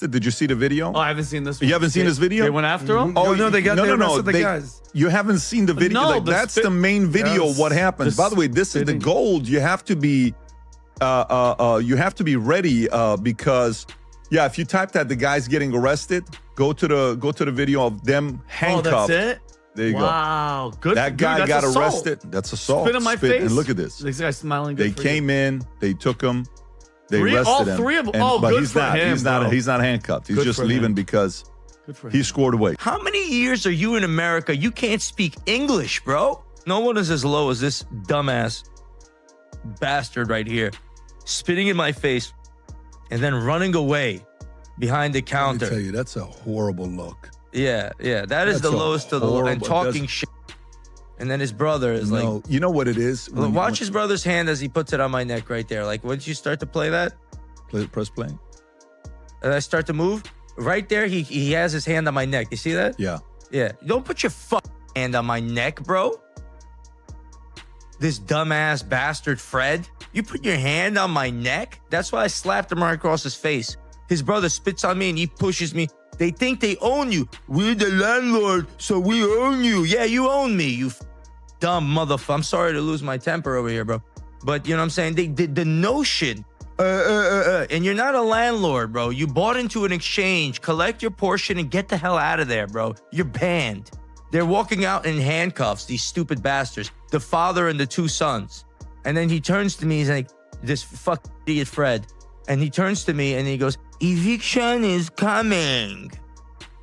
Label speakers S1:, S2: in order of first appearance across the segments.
S1: Did you see the video?
S2: Oh, I haven't seen this one.
S1: You haven't seen this video?
S2: They went after him?
S3: Oh, no, they got
S1: no.
S3: the guys.
S1: You haven't seen the video.
S2: No,
S1: like, that's the main video of what happens. By the way, this is the gold. You have to be ready because if you type that the guy's getting arrested, go to the video of them handcuffed.
S2: Oh, that's it?
S1: There you go.
S2: Wow, good.
S1: That guy got arrested. That's assault.
S2: Spit in my face.
S1: And look at this.
S2: This guy's smiling.
S1: They came in. They took him. They arrested
S2: all
S1: him.
S2: three of them.
S1: But
S2: good
S1: he's
S2: for
S1: not.
S2: him,
S1: He's not handcuffed. He's just leaving because he scored away.
S3: How many years are you in America? You can't speak English, bro. No one is as low as this dumbass bastard right here, spitting in my face and then running away behind the counter.
S1: Let me tell you, that's a horrible look.
S3: Yeah. That is the lowest of the low. And talking shit. And then his brother is like...
S1: You know what it is?
S3: Watch his brother's hand as he puts it on my neck right there. Like, once you start to play that...
S1: Press play.
S3: And I start to move, right there, he has his hand on my neck. You see that?
S1: Yeah.
S3: Yeah. Don't put your fucking hand on my neck, bro. This dumbass bastard Fred. You put your hand on my neck? That's why I slapped him right across his face. His brother spits on me and he pushes me. They think they own you. We're the landlord, so we own you. Yeah, you own me, you dumb motherfucker. I'm sorry to lose my temper over here, bro. But you know what I'm saying? They did the notion. And you're not a landlord, bro. You bought into an exchange. Collect your portion and get the hell out of there, bro. You're banned. They're walking out in handcuffs, these stupid bastards. The father and the two sons. And then he turns to me, he's like, this fucking idiot Fred. And he turns to me and he goes, eviction is coming.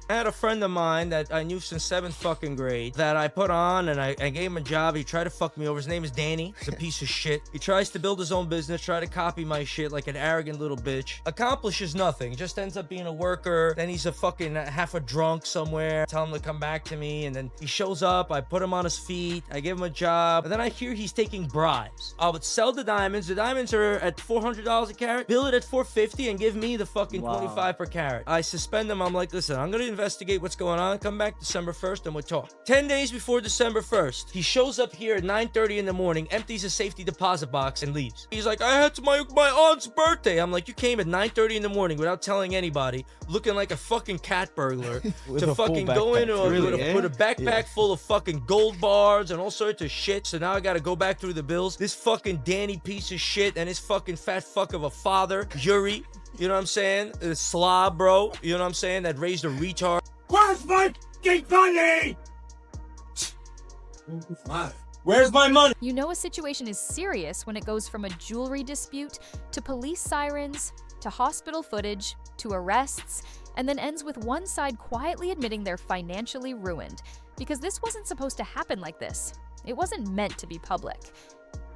S3: I had a friend of mine that I knew since 7th fucking grade that I put on and I gave him a job. He tried to fuck me over. His name is Danny. He's a piece of shit. He tries to build his own business, try to copy my shit like an arrogant little bitch. Accomplishes nothing. Just ends up being a worker. Then he's a fucking half a drunk somewhere. Tell him to come back to me. And then he shows up. I put him on his feet. I give him a job. And then I hear he's taking bribes. I would sell the diamonds. The diamonds are at $400 a carat. Bill it at $450 and give me the fucking 25 per carat. I suspend him. I'm like, listen, I'm gonna investigate what's going on. Come back December 1st and we'll talk. 10 days before December 1st, he shows up here at 9:30 in the morning, empties a safety deposit box and leaves. He's like, I had to my aunt's birthday. I'm like, you came at 9:30 in the morning without telling anybody, looking like a fucking cat burglar to fucking go in with a backpack full of fucking gold bars and all sorts of shit. So now I gotta go back through the bills. This fucking Danny piece of shit and his fucking fat fuck of a father, Yuri, you know what I'm saying? A slob, bro. You know what I'm saying? That raised a retard.
S4: Where's my fucking money? Where's my money?
S5: You know a situation is serious when it goes from a jewelry dispute to police sirens to hospital footage to arrests, and then ends with one side quietly admitting they're financially ruined. Because this wasn't supposed to happen like this. It wasn't meant to be public.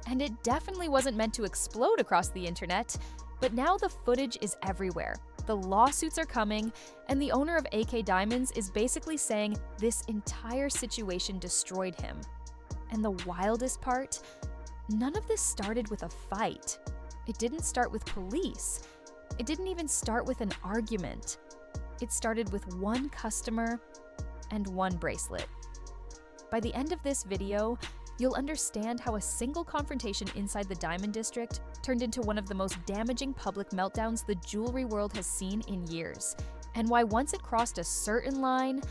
S5: And it definitely wasn't meant to explode across the internet. But now the footage is everywhere. The lawsuits are coming, and the owner of AK Diamonds is basically saying this entire situation destroyed him. And the wildest part? None of this started with a fight. It didn't start with police. It didn't even start with an argument. It started with one customer and one bracelet. By the end of this video, you'll understand how a single confrontation inside the Diamond District turned into one of the most damaging public meltdowns the jewelry world has seen in years, and why once it crossed a certain line,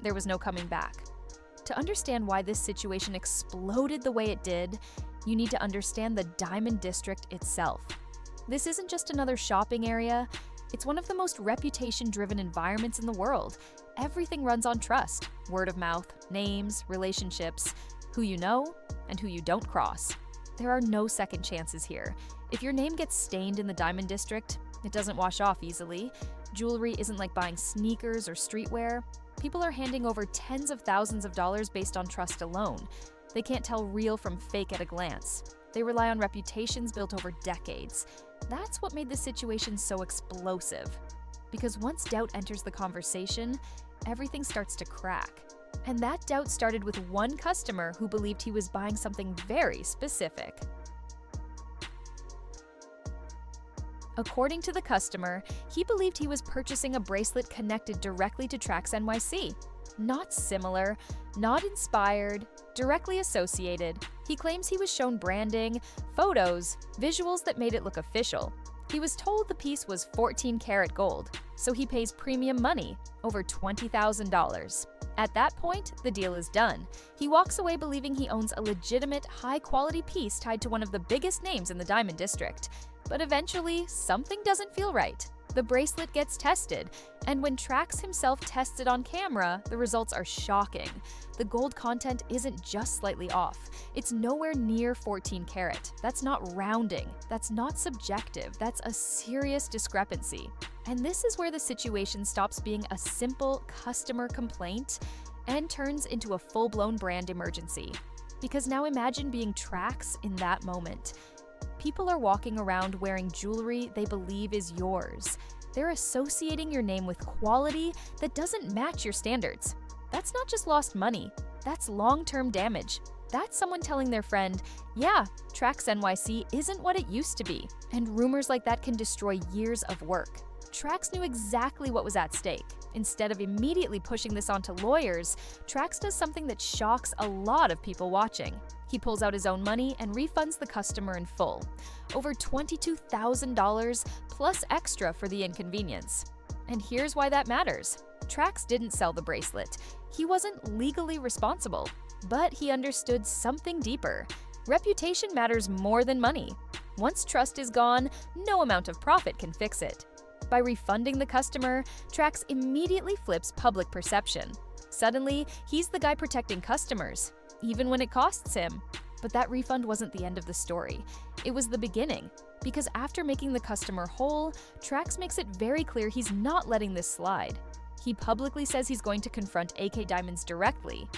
S5: there was no coming back. To understand why this situation exploded the way it did, you need to understand the Diamond District itself. This isn't just another shopping area, it's one of the most reputation-driven environments in the world. Everything runs on trust, word of mouth, names, relationships, who you know, and who you don't cross. There are no second chances here. If your name gets stained in the Diamond District, it doesn't wash off easily. Jewelry isn't like buying sneakers or streetwear. People are handing over tens of thousands of dollars based on trust alone. They can't tell real from fake at a glance. They rely on reputations built over decades. That's what made this situation so explosive. Because once doubt enters the conversation, everything starts to crack. And that doubt started with one customer who believed he was buying something very specific. According to the customer, he believed he was purchasing a bracelet connected directly to TraxNYC. Not similar, not inspired, directly associated. He claims he was shown branding, photos, visuals that made it look official. He was told the piece was 14-karat gold, so he pays premium money, over $20,000. At that point, the deal is done. He walks away believing he owns a legitimate, high-quality piece tied to one of the biggest names in the diamond district. But eventually, something doesn't feel right. The bracelet gets tested, and when Traxx himself tests it on camera, the results are shocking. The gold content isn't just slightly off. It's nowhere near 14 karat. That's not rounding. That's not subjective. That's a serious discrepancy. And this is where the situation stops being a simple customer complaint and turns into a full-blown brand emergency. Because now imagine being Traxx in that moment. People are walking around wearing jewelry they believe is yours. They're associating your name with quality that doesn't match your standards. That's not just lost money, that's long-term damage. That's someone telling their friend, yeah, TraxNYC isn't what it used to be. And rumors like that can destroy years of work. Traxx knew exactly what was at stake. Instead of immediately pushing this onto lawyers, Traxx does something that shocks a lot of people watching. He pulls out his own money and refunds the customer in full. Over $22,000 plus extra for the inconvenience. And here's why that matters. Traxx didn't sell the bracelet. He wasn't legally responsible, but he understood something deeper. Reputation matters more than money. Once trust is gone, no amount of profit can fix it. By refunding the customer, Traxx immediately flips public perception. Suddenly, he's the guy protecting customers, even when it costs him. But that refund wasn't the end of the story. It was the beginning. Because after making the customer whole, Traxx makes it very clear he's not letting this slide. He publicly says he's going to confront Akay Diamonds directly.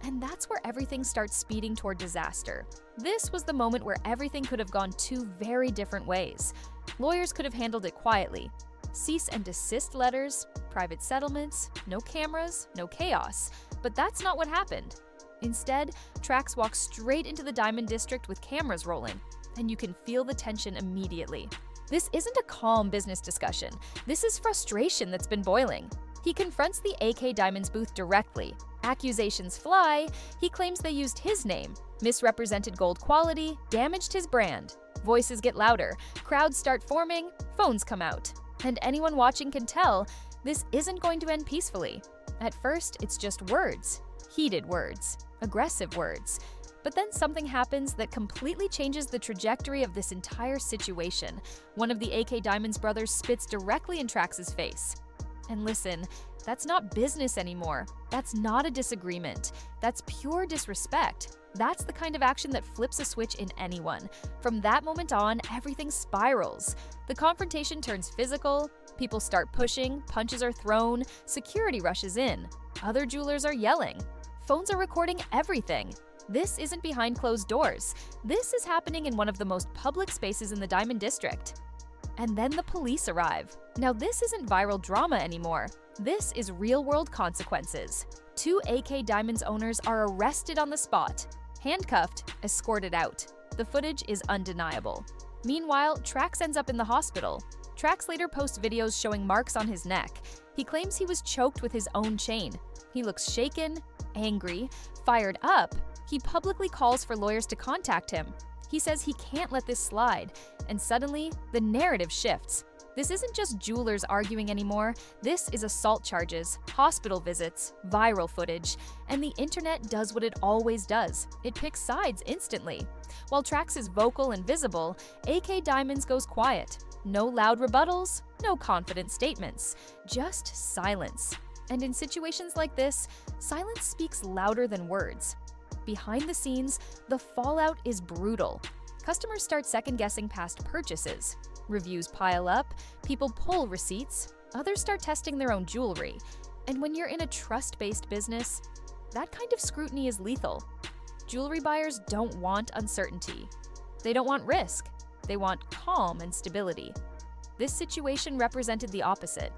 S5: And that's where everything starts speeding toward disaster. This was the moment where everything could have gone two very different ways. Lawyers could have handled it quietly. Cease and desist letters, private settlements, no cameras, no chaos. But that's not what happened. Instead, Traxx walks straight into the Diamond District with cameras rolling, and you can feel the tension immediately. This isn't a calm business discussion. This is frustration that's been boiling. He confronts the Akay Diamonds booth directly. Accusations fly. He claims they used his name, misrepresented gold quality, damaged his brand. Voices get louder, crowds start forming, phones come out. And anyone watching can tell this isn't going to end peacefully. At first, it's just words. Heated words. Aggressive words. But then something happens that completely changes the trajectory of this entire situation. One of the Akay Diamonds brothers spits directly in Traxx's face. And listen, that's not business anymore. That's not a disagreement. That's pure disrespect. That's the kind of action that flips a switch in anyone. From that moment on, everything spirals. The confrontation turns physical, people start pushing, punches are thrown, security rushes in. Other jewelers are yelling. Phones are recording everything. This isn't behind closed doors. This is happening in one of the most public spaces in the Diamond District. And then the police arrive. Now this isn't viral drama anymore. This is real-world consequences. 2 Akay Diamonds owners are arrested on the spot, handcuffed, escorted out. The footage is undeniable. Meanwhile, Traxx ends up in the hospital. Traxx later posts videos showing marks on his neck. He claims he was choked with his own chain. He looks shaken, angry, fired up. He publicly calls for lawyers to contact him. He says he can't let this slide, and suddenly, the narrative shifts. This isn't just jewelers arguing anymore. This is assault charges, hospital visits, viral footage, and the internet does what it always does. It picks sides instantly. While Traxx is vocal and visible, Akay Diamonds goes quiet. No loud rebuttals, no confident statements, just silence. And in situations like this, silence speaks louder than words. Behind the scenes, the fallout is brutal. Customers start second-guessing past purchases. Reviews pile up, people pull receipts, others start testing their own jewelry. And when you're in a trust-based business, that kind of scrutiny is lethal. Jewelry buyers don't want uncertainty. They don't want risk. They want calm and stability. This situation represented the opposite.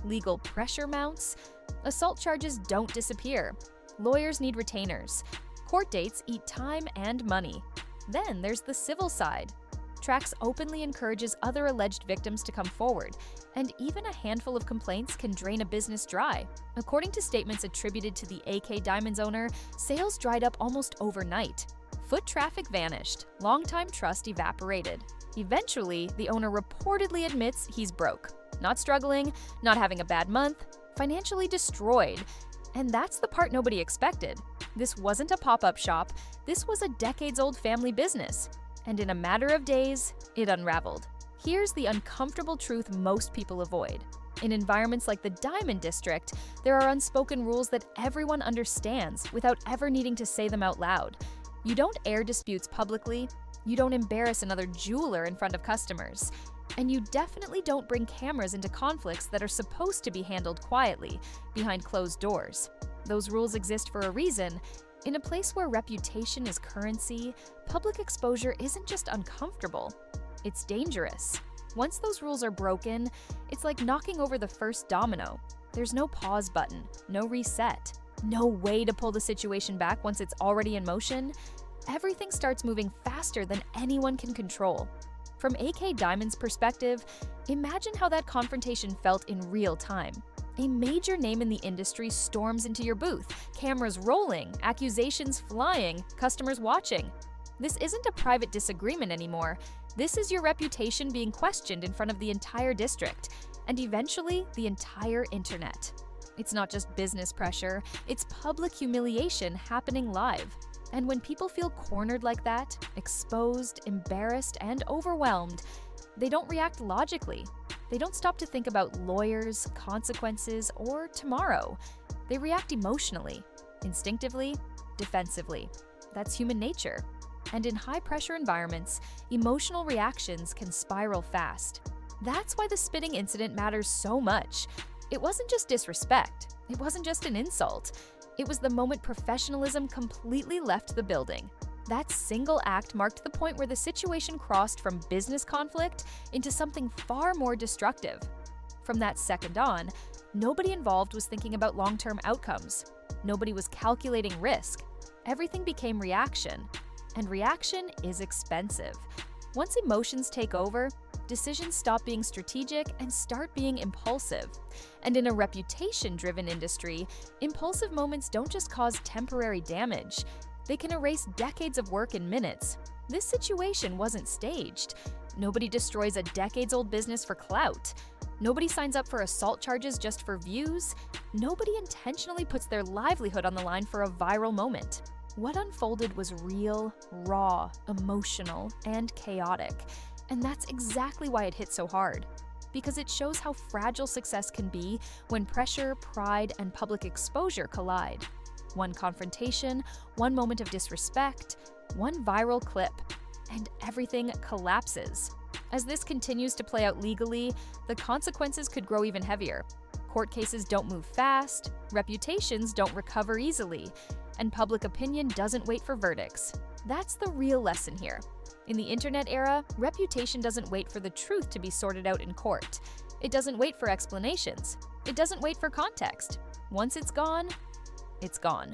S5: Legal pressure mounts. Assault charges don't disappear. Lawyers need retainers. Court dates eat time and money. Then there's the civil side. Traxx openly encourages other alleged victims to come forward, and even a handful of complaints can drain a business dry. According to statements attributed to the Akay Diamonds owner, sales dried up almost overnight. Foot traffic vanished, longtime trust evaporated. Eventually, the owner reportedly admits he's broke. Not struggling, not having a bad month, financially destroyed. And that's the part nobody expected. This wasn't a pop-up shop, this was a decades-old family business. And in a matter of days, it unraveled. Here's the uncomfortable truth most people avoid. In environments like the Diamond District, there are unspoken rules that everyone understands without ever needing to say them out loud. You don't air disputes publicly, you don't embarrass another jeweler in front of customers, and you definitely don't bring cameras into conflicts that are supposed to be handled quietly, behind closed doors. Those rules exist for a reason. In a place where reputation is currency, public exposure isn't just uncomfortable, it's dangerous. Once those rules are broken, it's like knocking over the first domino. There's no pause button, no reset, no way to pull the situation back once it's already in motion. Everything starts moving faster than anyone can control. From Akay Diamond's perspective, imagine how that confrontation felt in real time. A major name in the industry storms into your booth, cameras rolling, accusations flying, customers watching. This isn't a private disagreement anymore. This is your reputation being questioned in front of the entire district, and eventually the entire internet. It's not just business pressure, it's public humiliation happening live. And when people feel cornered like that, exposed, embarrassed, and overwhelmed, they don't react logically. They don't stop to think about lawyers, consequences, or tomorrow. They react emotionally, instinctively, defensively. That's human nature. And in high-pressure environments, emotional reactions can spiral fast. That's why the spitting incident matters so much. It wasn't just disrespect. It wasn't just an insult. It was the moment professionalism completely left the building. That single act marked the point where the situation crossed from business conflict into something far more destructive. From that second on, nobody involved was thinking about long-term outcomes. Nobody was calculating risk. Everything became reaction. And reaction is expensive. Once emotions take over, decisions stop being strategic and start being impulsive. And in a reputation-driven industry, impulsive moments don't just cause temporary damage. They can erase decades of work in minutes. This situation wasn't staged. Nobody destroys a decades-old business for clout. Nobody signs up for assault charges just for views. Nobody intentionally puts their livelihood on the line for a viral moment. What unfolded was real, raw, emotional, and chaotic. And that's exactly why it hit so hard. Because it shows how fragile success can be when pressure, pride, and public exposure collide. One confrontation, one moment of disrespect, one viral clip, and everything collapses. As this continues to play out legally, the consequences could grow even heavier. Court cases don't move fast, reputations don't recover easily, and public opinion doesn't wait for verdicts. That's the real lesson here. In the internet era, reputation doesn't wait for the truth to be sorted out in court. It doesn't wait for explanations. It doesn't wait for context. Once it's gone, it's gone.